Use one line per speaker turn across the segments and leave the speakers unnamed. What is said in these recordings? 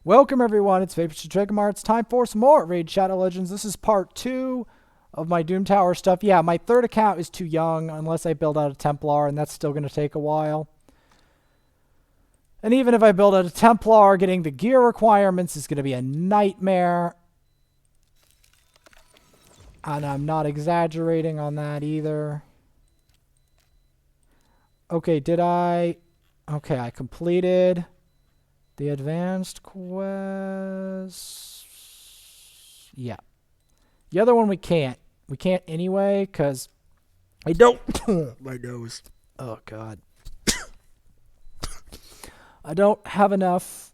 Welcome everyone, it's Vapor Dragomar. It's time for some more Raid Shadow Legends. This is part 2 of my Doom Tower stuff. Yeah, my third account is too young unless I build out a Templar, and that's still going to take a while. And even if I build out a Templar, getting the gear requirements is going to be a nightmare. And I'm not exaggerating on that either. Okay, Okay, I completed the advanced quest. Yeah. The other one we can't. We can't anyway, because I don't. My nose. Oh, God. I don't have enough.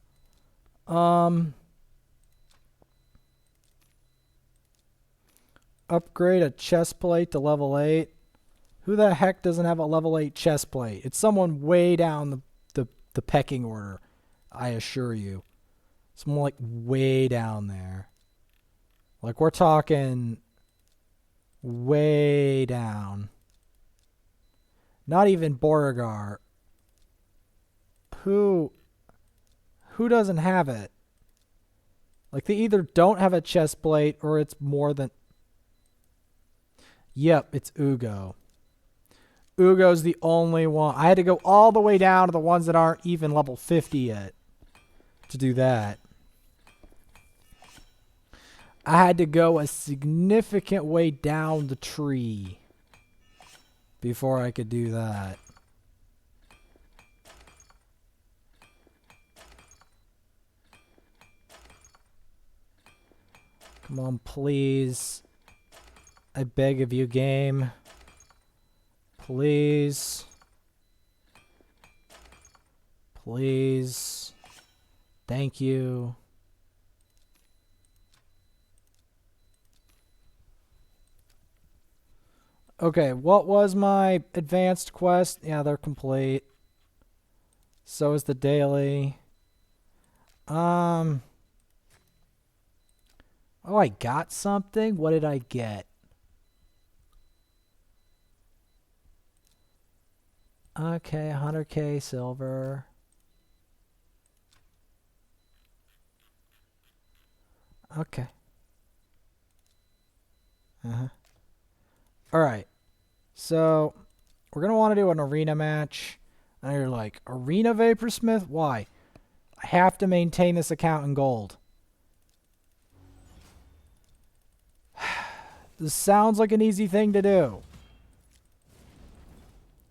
Upgrade a chest plate to level 8. Who the heck doesn't have a level 8 chest plate? It's someone way down the pecking order. I assure you. Someone like way down there. Like we're talking way down. Not even Beauregard. Who doesn't have it? Like they either don't have a chest plate or it's more than... Yep, it's Ugo. Ugo's the only one. I had to go all the way down to the ones that aren't even level 50 yet to do that. I had to go a significant way down the tree before I could do that. Come on, please. I beg of you, game. Please. Please. Thank you. Okay, what was my advanced quest? Yeah, they're complete. So is the daily. Oh, I got something? What did I get? Okay, 100k silver. Okay. Alright. So, we're going to want to do an arena match. And you're like, Arena Vaporsmith? Why? I have to maintain this account in gold. This sounds like an easy thing to do.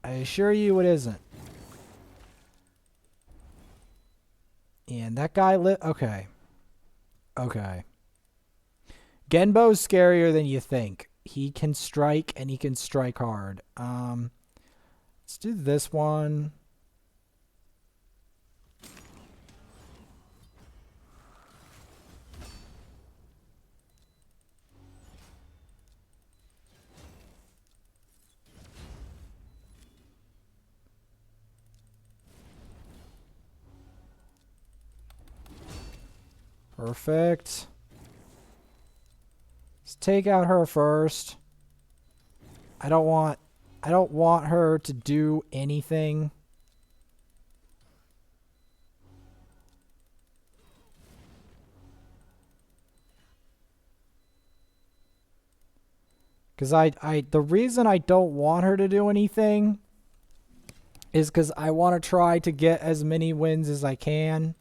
I assure you it isn't. And that guy okay. Okay. Genbo's scarier than you think. He can strike and he can strike hard. Let's do this one. Perfect. Let's take out her first. I don't want her to do anything. Cuz the reason I don't want her to do anything is cuz I want to try to get as many wins as I can.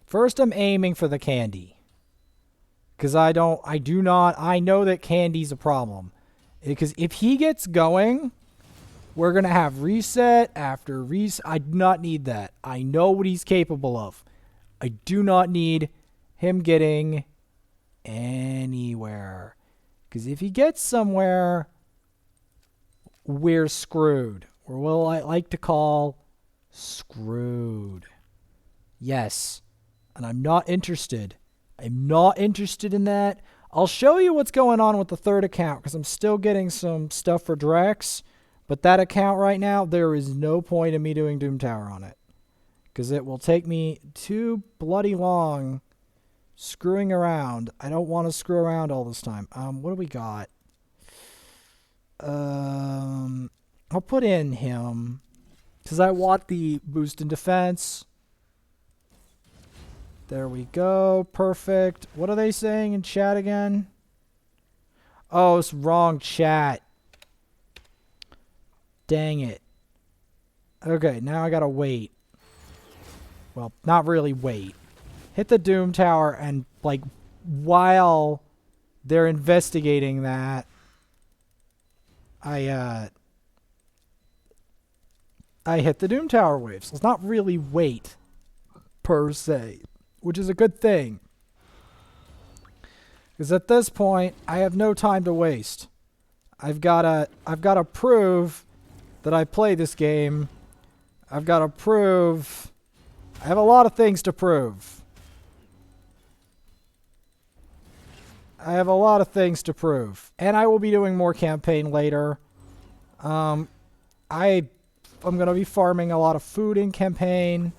First, I'm aiming for the candy. Because I know that candy's a problem. Because if he gets going, we're going to have reset after reset. I do not need that. I know what he's capable of. I do not need him getting anywhere. Because if he gets somewhere, we're screwed. Or what I like to call screwed. Yes. And I'm not interested. I'm not interested in that. I'll show you what's going on with the third account because I'm still getting some stuff for Drex. But that account right now, there is no point in me doing Doom Tower on it. because it will take me too bloody long screwing around. I don't want to screw around all this time. What do we got? I'll put in him because I want the boost in defense. There we go. Perfect. What are they saying in chat again? Oh, it's wrong chat. Dang it. Okay, now I gotta wait. Well, not really wait. Hit the Doom Tower and, like, while they're investigating that, I hit the Doom Tower waves. It's not really wait, per se, which is a good thing. Because at this point, I have no time to waste. I've gotta prove that I play this game. I've gotta prove. I have a lot of things to prove. And I will be doing more campaign later. I'm going to be farming a lot of food in campaign.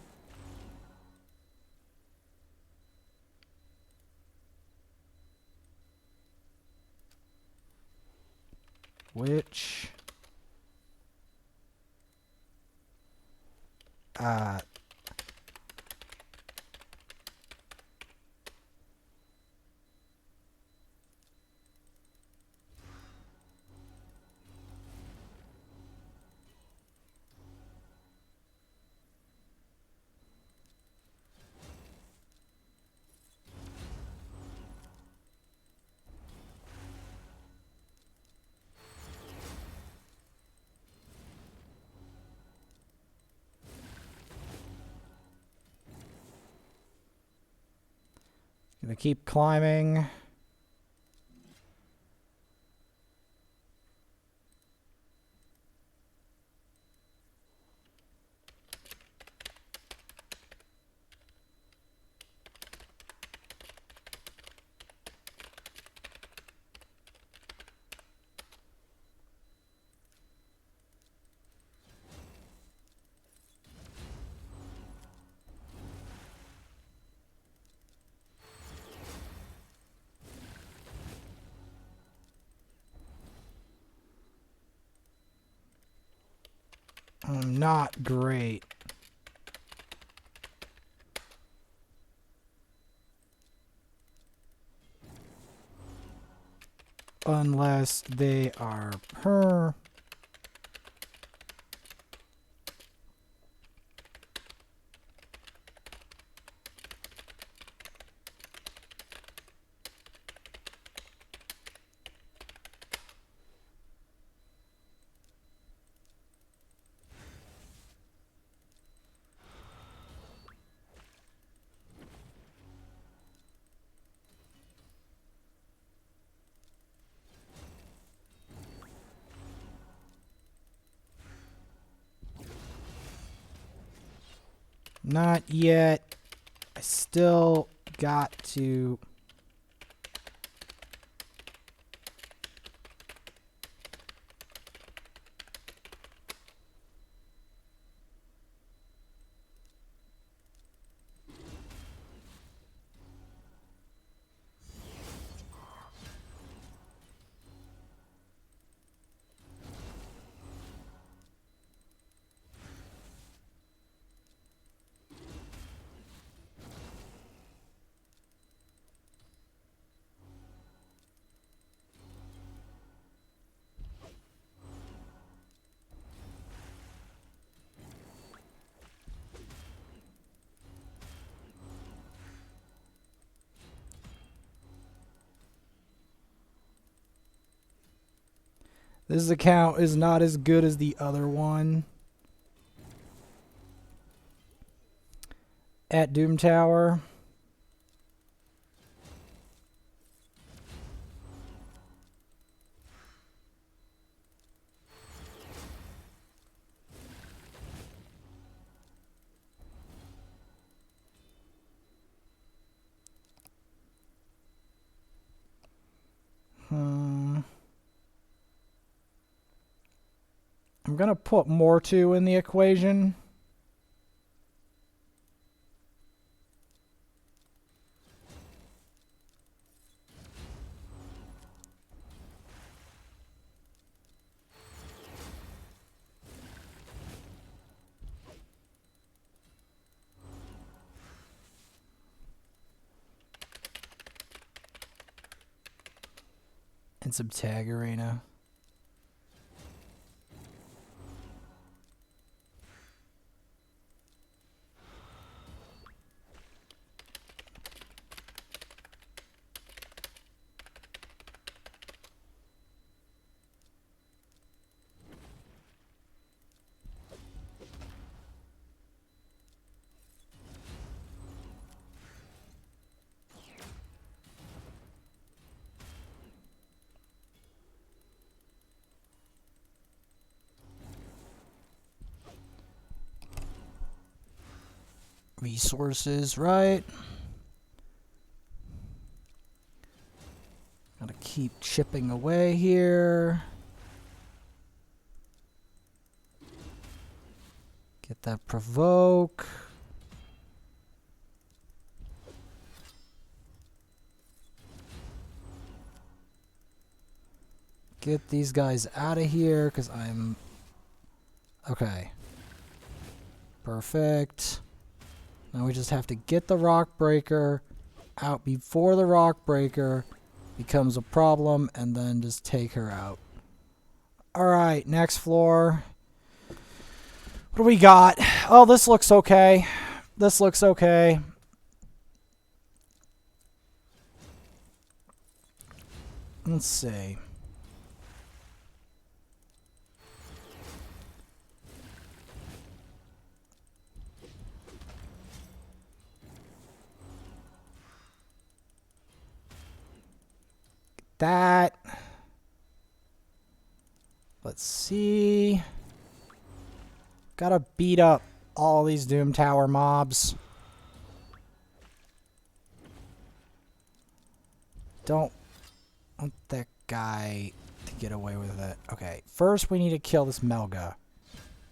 Which... Gonna keep climbing. Not great. Unless they are per... Not yet. I still got to... This account is not as good as the other one. At Doom Tower. I'm going to put more 2 in the equation. And some tag arena. Resources, right? Gotta keep chipping away here. Get that provoke. Get these guys out of here because I'm... Okay. Perfect. Now we just have to get the rock breaker out before the rock breaker becomes a problem and then just take her out. Alright, next floor. What do we got? Oh, this looks okay. This looks okay. Let's see. That. Let's see. Gotta beat up all these Doom Tower mobs. Don't want that guy to get away with it. Okay, first we need to kill this Melga.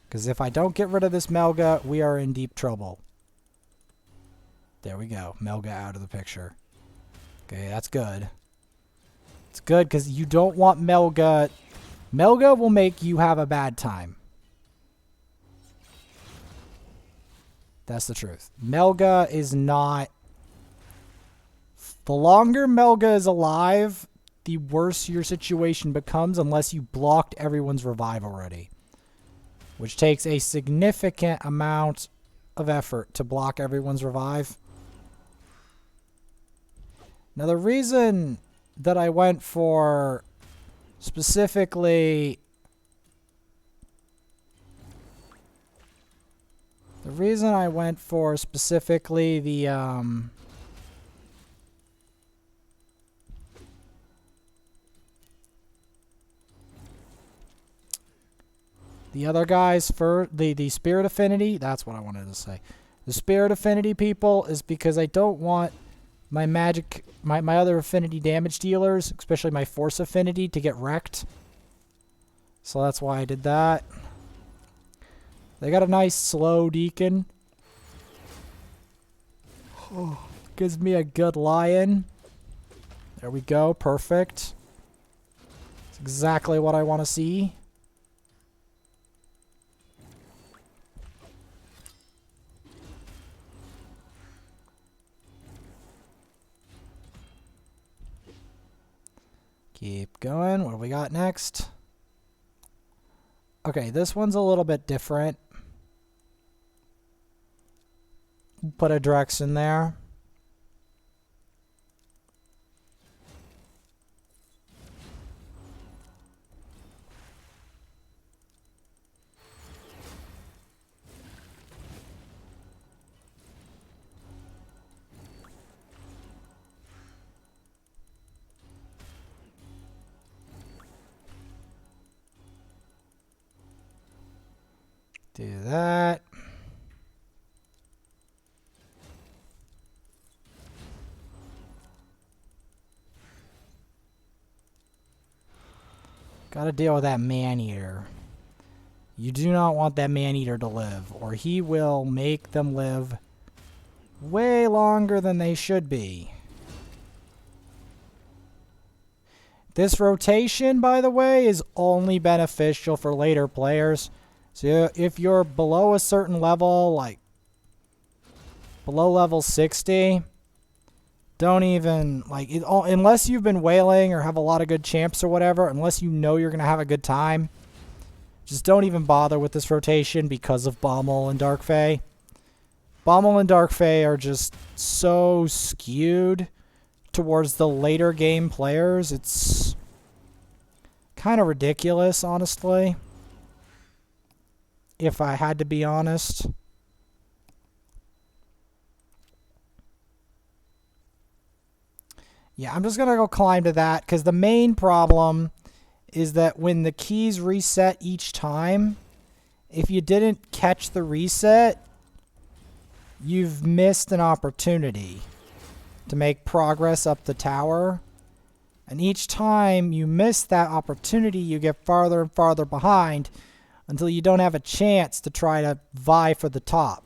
Because if I don't get rid of this Melga, we are in deep trouble. There we go. Melga out of the picture. Okay, that's good. It's good because you don't want Melga. Melga will make you have a bad time. That's the truth. Melga is not... The longer Melga is alive, the worse your situation becomes unless you blocked everyone's revive already. Which takes a significant amount of effort to block everyone's revive. Now the reason that I went for specifically... The reason I went for specifically the other guys for the Spirit Affinity, that's what I wanted to say. The Spirit Affinity people is because I don't want my magic, my other affinity damage dealers, especially my Force Affinity, to get wrecked. So that's why I did that. They got a nice slow Deacon. Oh, gives me a good lion. There we go. Perfect. It's exactly what I want to see. Keep going. What do we got next? Okay, this one's a little bit different. Put a Drex in there. Do that. Gotta deal with that man-eater. You do not want that man-eater to live, or he will make them live way longer than they should be. This rotation, by the way, is only beneficial for later players. So if you're below a certain level, like below level 60, Don't even, like, unless you've been whaling or have a lot of good champs or whatever, unless you know you're going to have a good time, just don't even bother with this rotation because of Bommel and Dark Fae. Bommel and Dark Fae are just so skewed towards the later game players. It's kind of ridiculous, honestly, if I had to be honest. Yeah, I'm just going to go climb to that because the main problem is that when the keys reset each time, if you didn't catch the reset, you've missed an opportunity to make progress up the tower. And each time you miss that opportunity, you get farther and farther behind until you don't have a chance to try to vie for the top,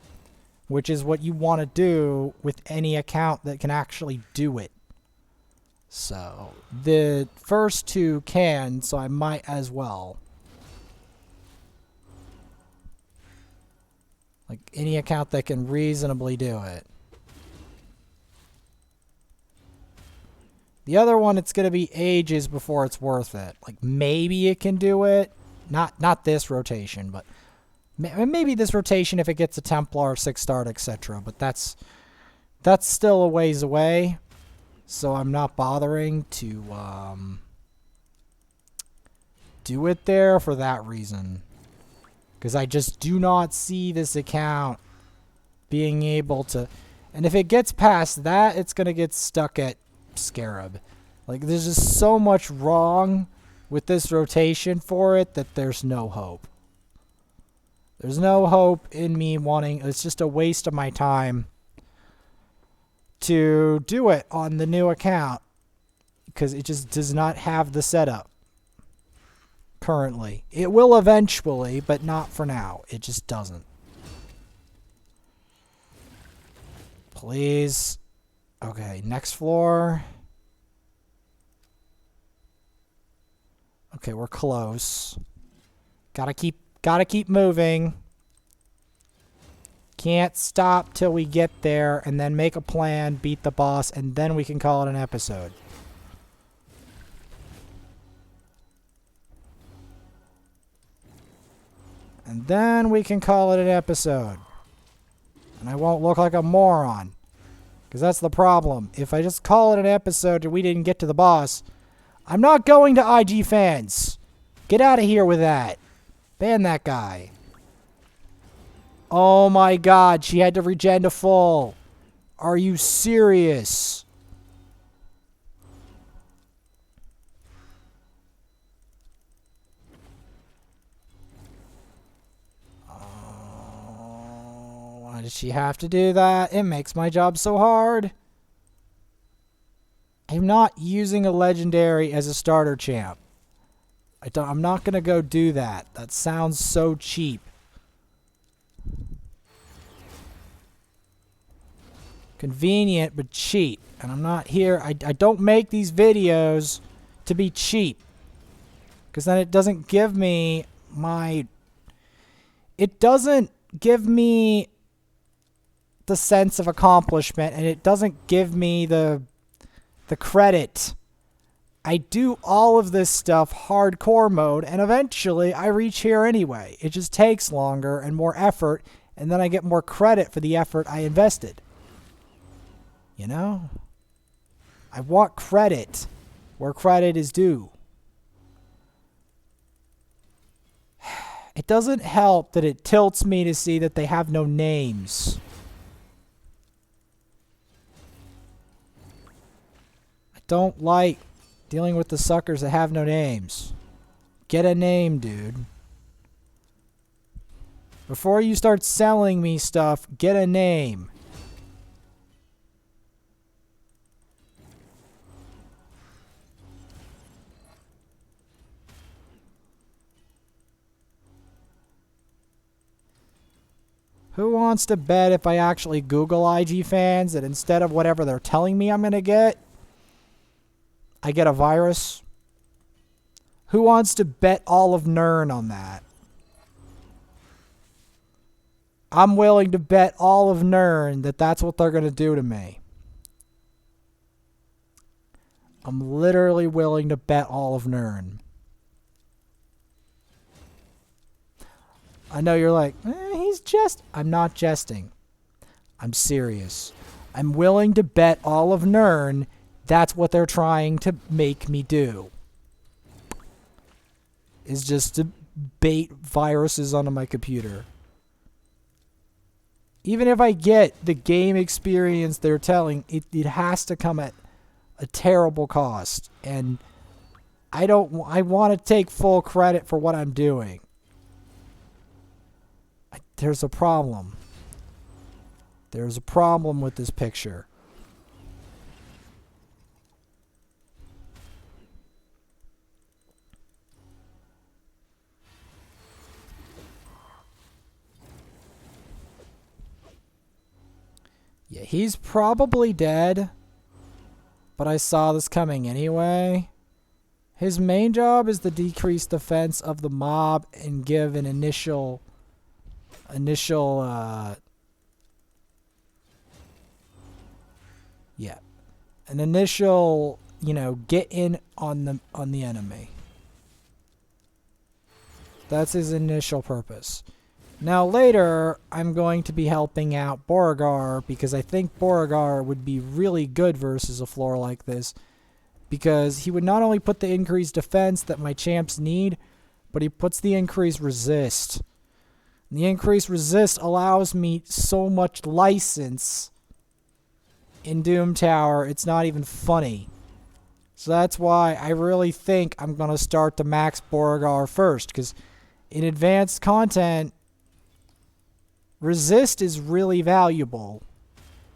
which is what you want to do with any account that can actually do it. So, the first two can, so I might as well. Like, any account that can reasonably do it. The other one, it's going to be ages before it's worth it. Like, maybe it can do it. Not this rotation, but maybe this rotation if it gets a Templar, 6-star, etc. But that's still a ways away. So I'm not bothering to do it there for that reason. Because I just do not see this account being able to... And if it gets past that, it's going to get stuck at Scarab. Like, there's just so much wrong with this rotation for it that there's no hope. There's no hope in me wanting... It's just a waste of my time to do it on the new account because it just does not have the setup currently. It will eventually, but not for now. It just doesn't. Please. Okay, next floor. Okay, we're close. Gotta keep moving. Can't stop till we get there and then make a plan, beat the boss, and then we can call it an episode. And then we can call it an episode. And I won't look like a moron. Because that's the problem. If I just call it an episode and we didn't get to the boss, I'm not going to IG fans. Get out of here with that. Ban that guy. Oh my god, she had to regen to full. Are you serious? Oh, why does she have to do that? It makes my job so hard. I'm not using a legendary as a starter champ. I'm not going to go do that. That sounds so cheap. Convenient, but cheap. And I'm not here. I don't make these videos to be cheap. Because then it doesn't give me my... It doesn't give me the sense of accomplishment. And it doesn't give me the credit. I do all of this stuff hardcore mode. And eventually I reach here anyway. It just takes longer and more effort. And then I get more credit for the effort I invested. You know? I want credit where credit is due. It doesn't help that it tilts me to see that they have no names. I don't like dealing with the suckers that have no names. Get a name, dude. Before you start selling me stuff, get a name. Who wants to bet if I actually Google IG fans that instead of whatever they're telling me I'm going to get, I get a virus? Who wants to bet all of Nern on that? I'm willing to bet all of Nern that that's what they're going to do to me. I'm literally willing to bet all of Nern. I know you're like, I'm not jesting. I'm serious. I'm willing to bet all of Nern. That's what they're trying to make me do. Is just to bait viruses onto my computer. Even if I get the game experience they're telling, it has to come at a terrible cost. And I want to take full credit for what I'm doing. There's a problem. There's a problem with this picture. Yeah, he's probably dead, but I saw this coming anyway. His main job is to decrease defense of the mob and give an initial get in on the enemy. That's his initial purpose. Now later, I'm going to be helping out Beauregard because I think Beauregard would be really good versus a floor like this because he would not only put the increased defense that my champs need, but he puts the increased resist. And the increased resist allows me so much license in Doom Tower, it's not even funny. So that's why I really think I'm going to start to max Beauregard first because in advanced content, resist is really valuable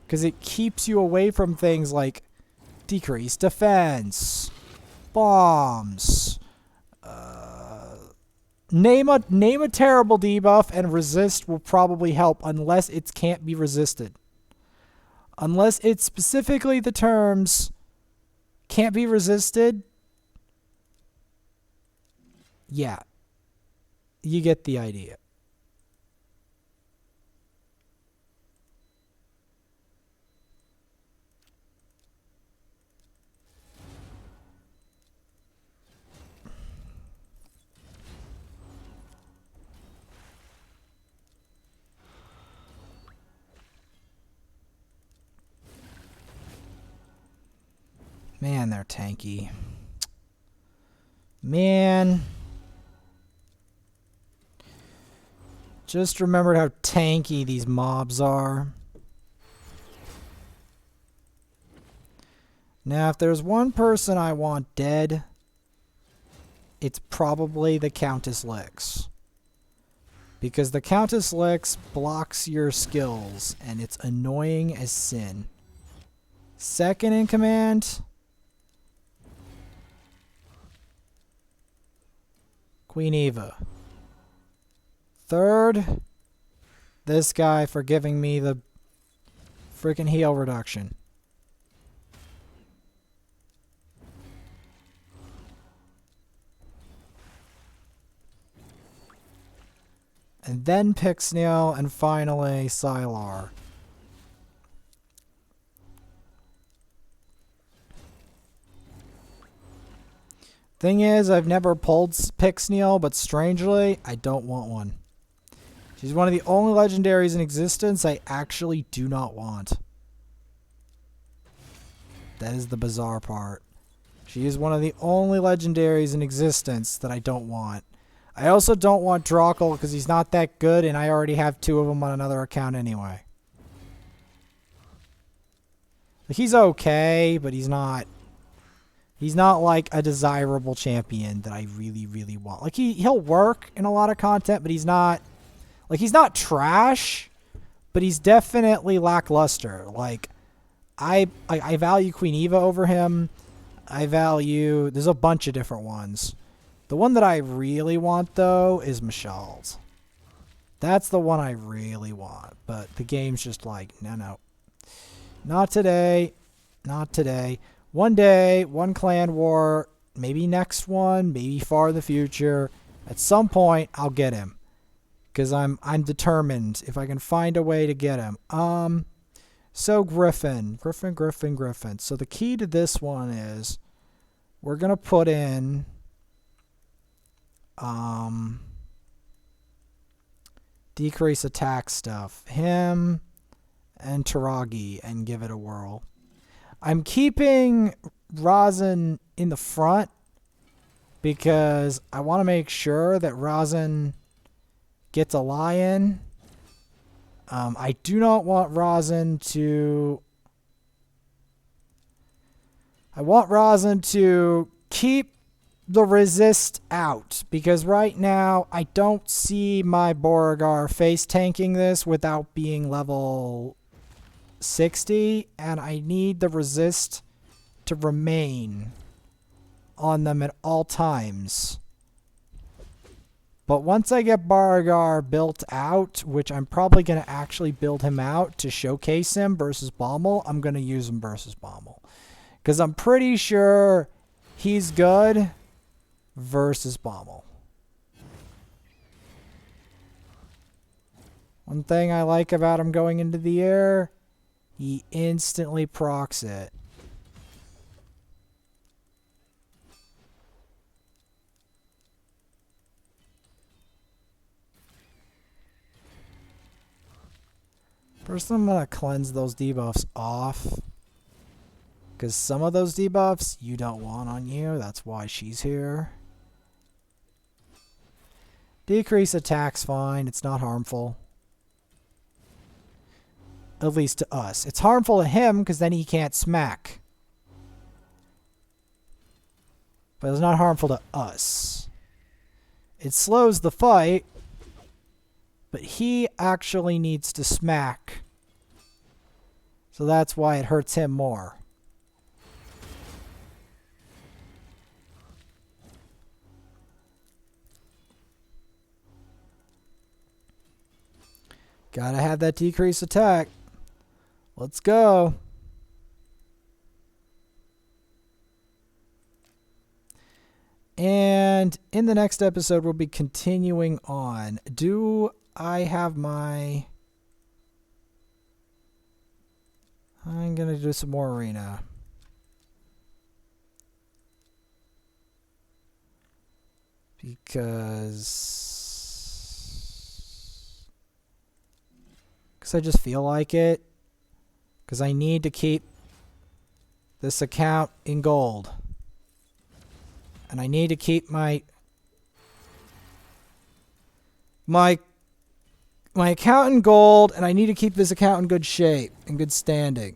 because it keeps you away from things like decreased defense, bombs, name a terrible debuff, and resist will probably help unless it can't be resisted. Unless it's specifically the terms can't be resisted. Yeah. You get the idea. Man, they're tanky. Man. Just remembered how tanky these mobs are. Now, if there's one person I want dead, it's probably the Countess Lix. Because the Countess Lix blocks your skills, and it's annoying as sin. Second in command, Queen Eva. Third, this guy for giving me the freaking heal reduction. And then Pixniel, and finally Sylar. Thing is, I've never pulled Pixniel, but strangely, I don't want one. She's one of the only legendaries in existence I actually do not want. That is the bizarre part. She is one of the only legendaries in existence that I don't want. I also don't want Drakel because he's not that good, and I already have 2 of them on another account anyway. Like, he's okay, but he's not like a desirable champion that I really, really want. Like, he'll work in a lot of content, but he's not trash, but he's definitely lackluster. Like, I value Queen Eva over him. There's a bunch of different ones. The one that I really want, though, is Michelle's. That's the one I really want. But the game's just like, no. Not today. Not today. One day, one clan war, maybe next one, maybe far in the future. At some point, I'll get him. Because I'm determined if I can find a way to get him. So Griffin. So the key to this one is we're going to put in decrease attack stuff. Him and Taragi, and give it a whirl. I'm keeping Rosin in the front because I want to make sure that Rosin gets a lion. I do not want Rosin to... I want Rosin to keep the resist out, because right now I don't see my Beauregard face tanking this without being level 60, and I need the resist to remain on them at all times. But once I get Beauregard built out, which I'm probably going to actually build him out to showcase him versus Baumel, I'm going to use him versus Baumel. Because I'm pretty sure he's good versus Baumel. One thing I like about him going into the air, he instantly procs it. First, I'm going to cleanse those debuffs off. Because some of those debuffs you don't want on you. That's why she's here. Decrease attack's fine. It's not harmful. At least to us. It's harmful to him because then he can't smack. But it's not harmful to us. It slows the fight. But he actually needs to smack. So that's why it hurts him more. Gotta have that decreased attack. Let's go. And in the next episode, we'll be continuing on. Do I have my... I'm gonna do some more arena. Because I just feel like it. Because I need to keep this account in gold. And I need to keep my account in gold, and I need to keep this account in good shape, in good standing.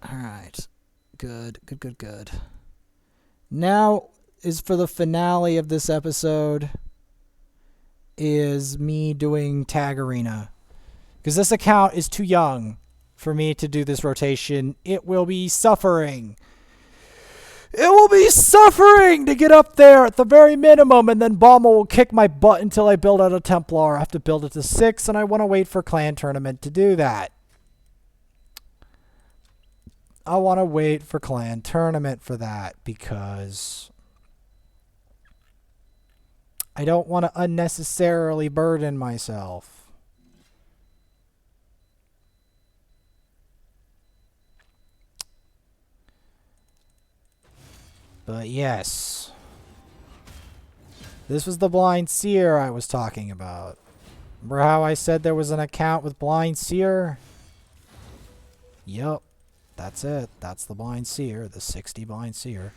Alright. Good. Now is for the finale of this episode. Is me doing Tag Arena. Because this account is too young for me to do this rotation. It will be suffering. It will be suffering to get up there at the very minimum, and then Baumel will kick my butt until I build out a Templar. I have to build it to 6, and I want to wait for Clan Tournament to do that. I want to wait for Clan Tournament for that, because I don't want to unnecessarily burden myself. But yes, this was the Blind Seer I was talking about. Remember how I said there was an account with Blind Seer? Yup, that's it. That's the Blind Seer, the 60 Blind Seer.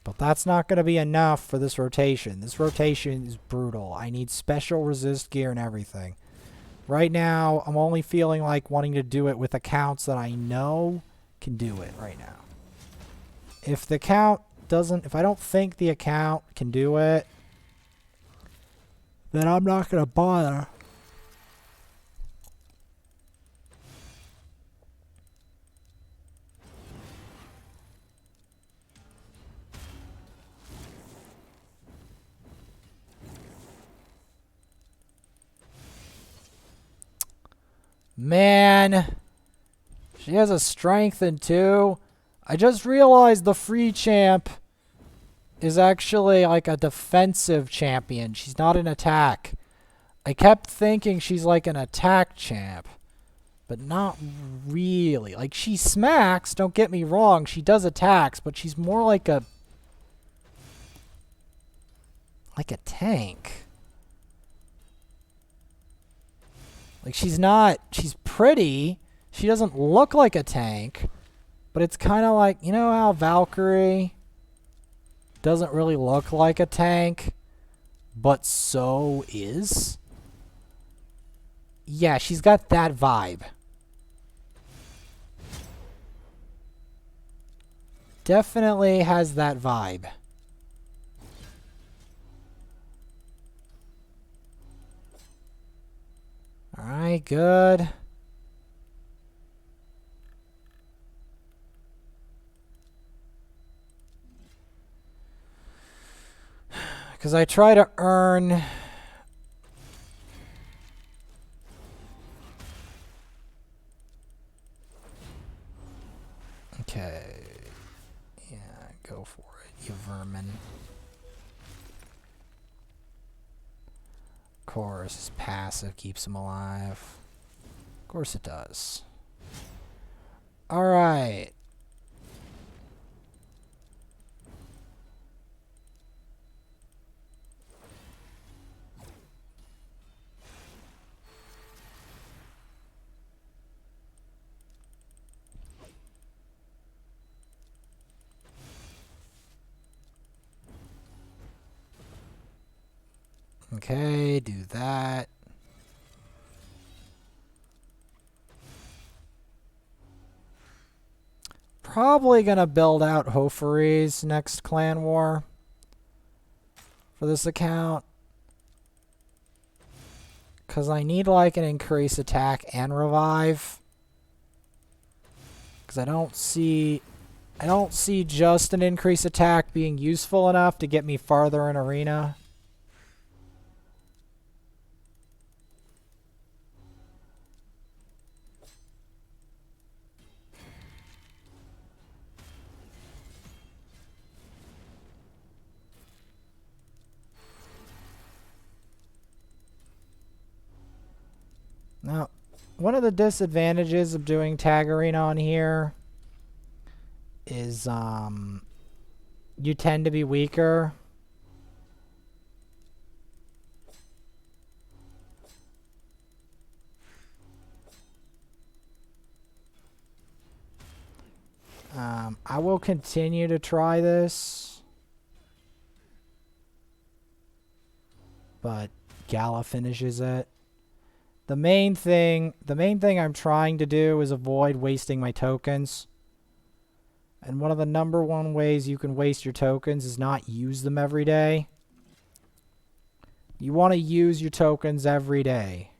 But that's not going to be enough for this rotation. This rotation is brutal. I need special resist gear and everything. Right now, I'm only feeling like wanting to do it with accounts that I know can do it right now. If the account doesn't, if I don't think the account can do it, then I'm not going to bother. Man, she has a strength in 2. I just realized the free champ is actually like a defensive champion. She's not an attack. I kept thinking she's like an attack champ. but not really. Like, she smacks, don't get me wrong, she does attacks, but she's more like a tank. Like, she's pretty, she doesn't look like a tank, but it's kind of like, you know how Valkyrie doesn't really look like a tank, but so is? Yeah, she's got that vibe. Definitely has that vibe. Alright, good. Because I try to earn... Okay. Yeah, go for it, you vermin. Of course, his passive keeps him alive. Of course it does. Alright. Okay, do that. Probably gonna build out Hofery's next clan war for this account. Because I need like an increased attack and revive. Because I don't see just an increased attack being useful enough to get me farther in arena. Now, one of the disadvantages of doing tag arena on here is you tend to be weaker. I will continue to try this, but Gala finishes it. The main thing I'm trying to do is avoid wasting my tokens. And one of the #1 ways you can waste your tokens is not use them every day. You want to use your tokens every day.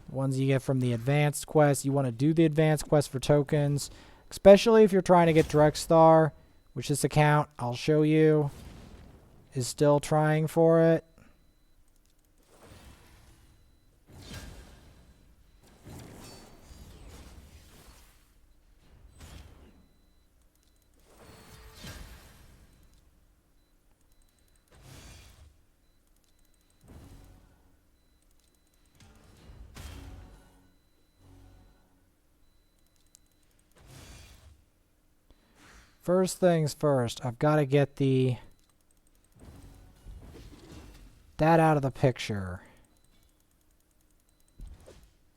The ones you get from the advanced quest, you want to do the advanced quest for tokens, especially if you're trying to get Direct Star, which this account, I'll show you, is still trying for it. First things first, I've got to get that out of the picture.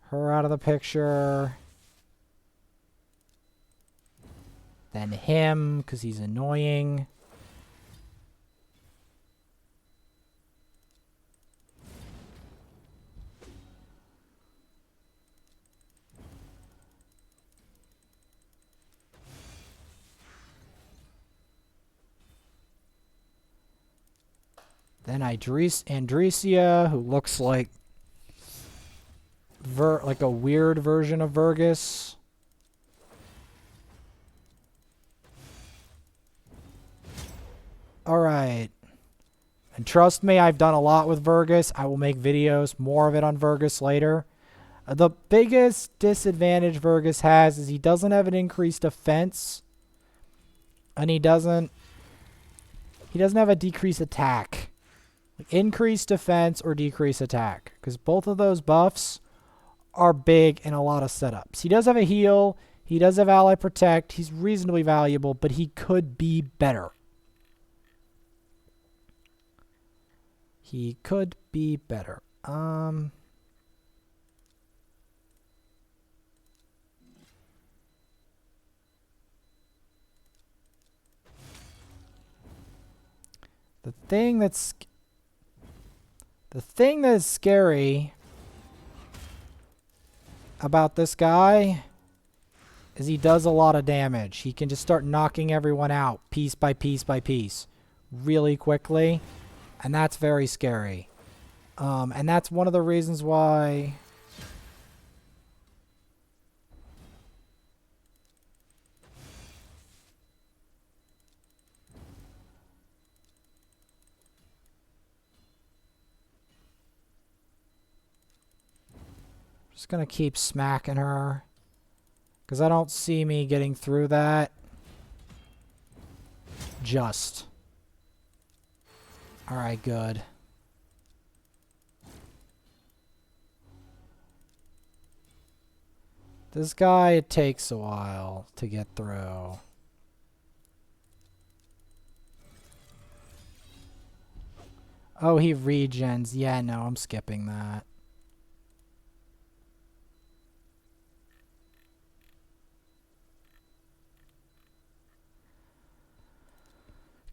Her out of the picture. Then him, because he's annoying. Then Andresia, who looks like a weird version of Vergus. Alright. And trust me, I've done a lot with Vergus. I will make videos, more of it on Vergus later. The biggest disadvantage Vergus has is he doesn't have an increased defense. And he doesn't have a decreased attack. Like increase defense or decrease attack, because both of those buffs are big in a lot of setups. He does have a heal. He does have ally protect. He's reasonably valuable, but he could be better. He could be better. The thing that is scary about this guy is he does a lot of damage. He can just start knocking everyone out piece by piece by piece really quickly, and that's very scary. And that's one of the reasons why just gonna keep smacking her because I don't see me getting through that. Just. Alright, good. This guy, it takes a while to get through. Oh, he regens. Yeah, no, I'm skipping that.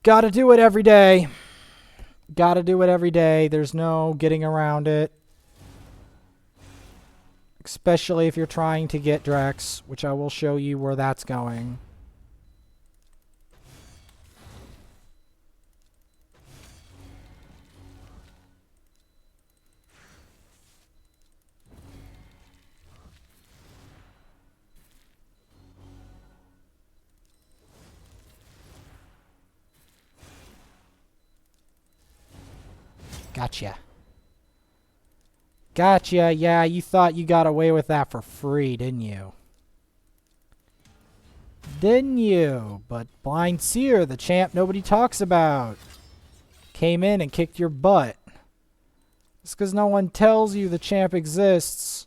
Gotta do it every day. Gotta do it every day. There's no getting around it. Especially if you're trying to get Drex, which I will show you where that's going. Gotcha. Gotcha. Yeah, you thought you got away with that for free, didn't you? Didn't you? But Blind Seer, the champ nobody talks about, came in and kicked your butt. Just because no one tells you the champ exists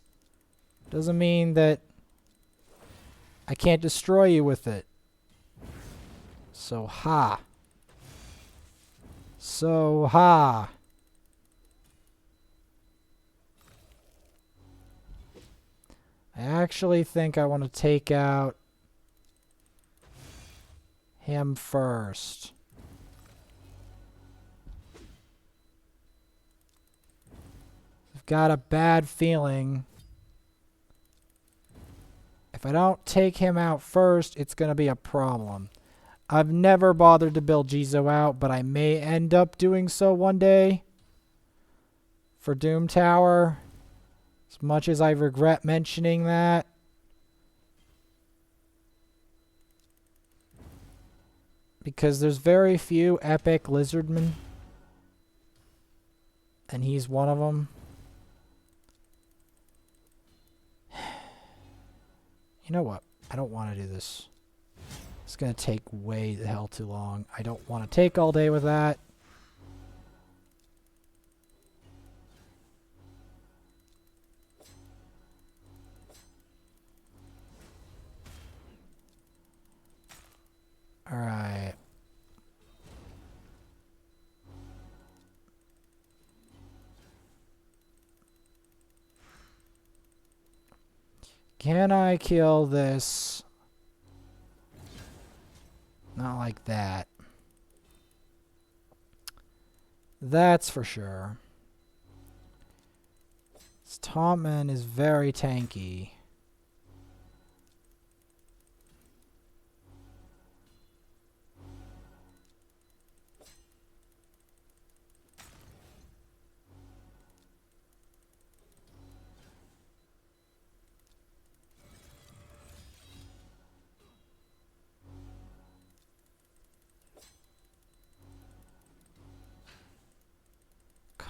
doesn't mean that I can't destroy you with it. So ha. So ha. I actually think I want to take out him first. I've got a bad feeling if I don't take him out first, it's going to be a problem. I've never bothered to build Jizo out, but I may end up doing so one day for Doom Tower. As much as I regret mentioning that. Because there's very few epic lizardmen. And he's one of them. You know what? I don't want to do this. It's going to take way the hell too long. I don't want to take all day with that. All right. Can I kill this? Not like that. That's for sure. This Topman is very tanky.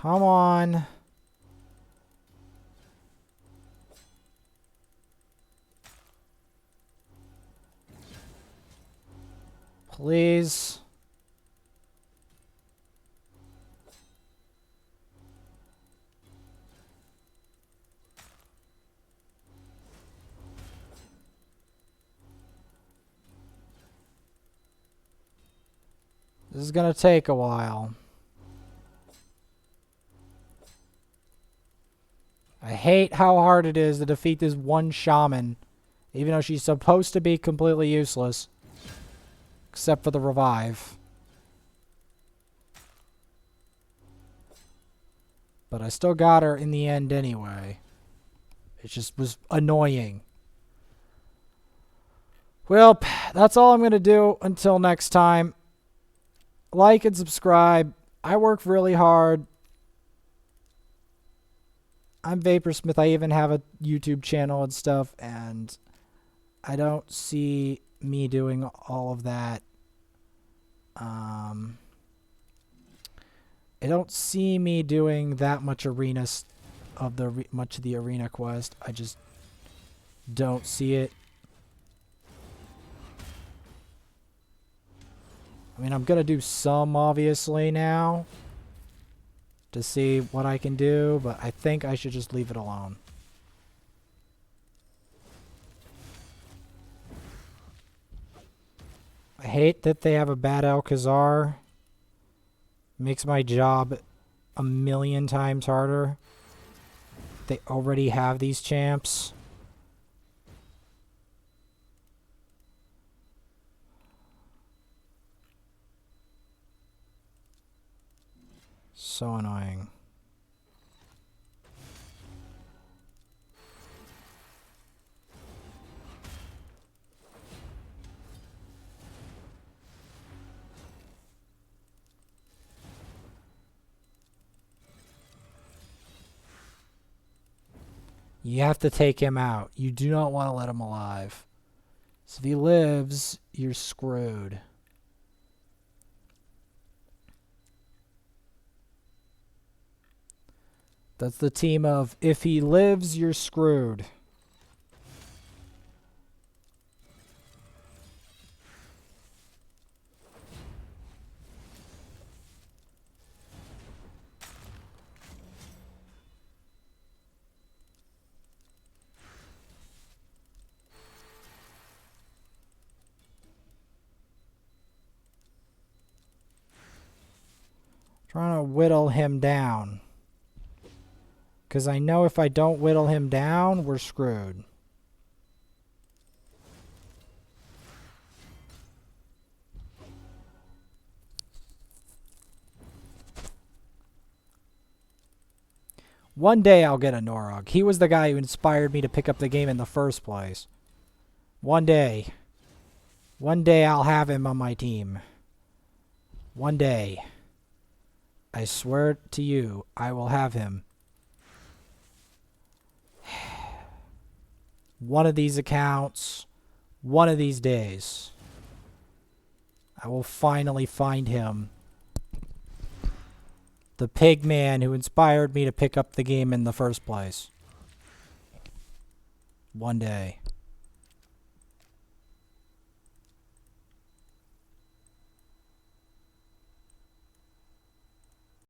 Come on. Please. This is going to take a while. I hate how hard it is to defeat this one shaman, even though she's supposed to be completely useless, except for the revive. But I still got her in the end anyway. It just was annoying. Well, that's all I'm going to do until next time. Like and subscribe. I work really hard. I'm Vaporsmith. I even have a YouTube channel and stuff, and I don't see me doing all of that. I don't see me doing that much much of the arena quest. I just don't see it. I mean, I'm gonna do some obviously now to see what I can do, but I think I should just leave it alone. I hate that they have a bad Alcazar. Makes my job a million times harder. They already have these champs. So annoying. You have to take him out. You do not want to let him alive. So if he lives, you're screwed. That's the team of, if he lives, you're screwed. Trying to whittle him down. Because I know if I don't whittle him down, we're screwed. One day I'll get a Norog. He was the guy who inspired me to pick up the game in the first place. One day. One day I'll have him on my team. One day. I swear to you, I will have him. One of these accounts, one of these days, I will finally find him. The pig man who inspired me to pick up the game in the first place. One day.